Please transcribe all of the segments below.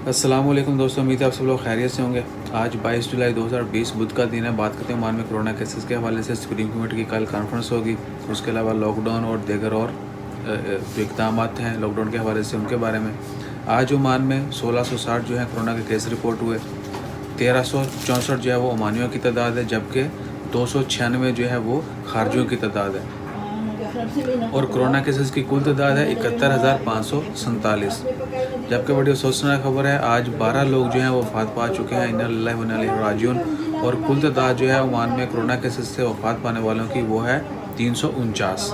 अस्सलाम वालेकुम दोस्तों, उम्मीद है आप सब लोग खैरियत से होंगे। आज 22 जुलाई 2020 बुध का दिन है। बात करते हैं ओमान में कोरोना केसेस के हवाले से। सुप्रीम कमेटी की कल कॉन्फ्रेंस होगी। उसके अलावा लॉकडाउन और दीगर और जो इक़दाम हैं लॉकडाउन के हवाले से उनके बारे में। आज ओमान में 1660 जो है कोरोना के केस रिपोर्ट हुए। 1364 जो है वो ओमानियों की तादाद है, जबकि 296 जो है वो खारजियों की तादाद है। और कोरोना केसेस की कुल तादाद है 71,547। जबकि बड़ी अफसोसनाक खबर है, आज 12 लोग जो हैं वो वफ़ात पा चुके हैं। इन्ना लिल्लाहि व इन्ना इलैहि राजिऊन। और कुल तादाद जो है ओमान में कोरोना केसेस से वफ़ात पाने वालों की वो है 349।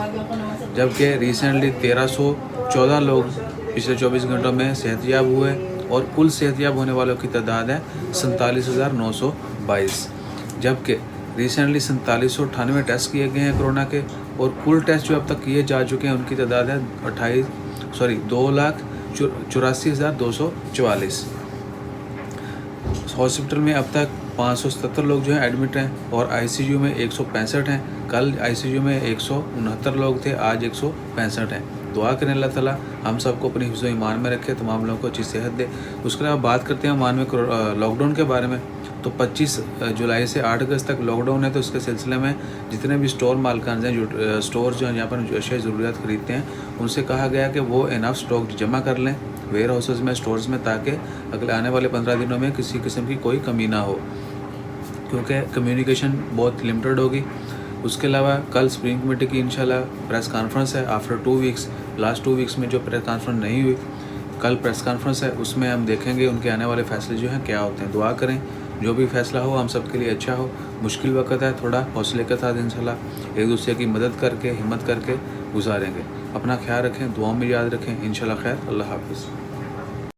जबकि रिसेंटली 1314 लोग पिछले 24 घंटों में सेहतयाब हुए और कुल सेहतयाब होने वालों की तादाद है 47,922। जबकि रिसेंटली 4798 टेस्ट किए गए हैं कोरोना के, और कुल टेस्ट जो अब तक किए जा चुके हैं उनकी तादाद है 2,84,244। हॉस्पिटल में अब तक 577 लोग जो हैं एडमिट हैं और आईसीयू में 165 हैं। कल आईसीयू में 169 लोग थे, आज 165 हैं। दुआ करें अल्लाह ताला हम सबको अपनी हिफ्ज़ ईमान में रखे, तमाम लोगों को अच्छी सेहत दे। उसके अलावा बात करते हैं ओमान में लॉकडाउन के बारे में। तो 25 जुलाई से 8 अगस्त तक लॉकडाउन है। तो उसके सिलसिले में जितने भी स्टोर मालकान हैं, जो स्टोर जो हैं यहाँ पर जो अशिया ज़रूरियात ख़रीदते हैं, उनसे कहा गया कि वो इनफ स्टॉक जमा कर लें वेयर हाउसेज़ में, स्टोर्स में, ताकि अगले आने वाले 15 दिनों में किसी किस्म की कोई कमी ना हो, क्योंकि कम्युनिकेशन बहुत लिमिटेड होगी। उसके अलावा कल सुप्रीम कमेटी की इंशाल्लाह प्रेस कॉन्फ्रेंस है आफ्टर 2 वीक्स। लास्ट 2 वीक्स में जो प्रेस कॉन्फ्रेंस नहीं हुई, कल प्रेस कॉन्फ्रेंस है, उसमें हम देखेंगे उनके आने वाले फ़ैसले जो हैं क्या होते हैं। दुआ करें जो भी फ़ैसला हो हम सब के लिए अच्छा हो। मुश्किल वक्त है, थोड़ा हौसले के साथ इंशाल्लाह एक दूसरे की मदद करके, हिम्मत करके गुजारेंगे। अपना ख्याल रखें, दुआओं में याद रखें। इंशाल्लाह खैर। अल्लाह हाफ़िज़।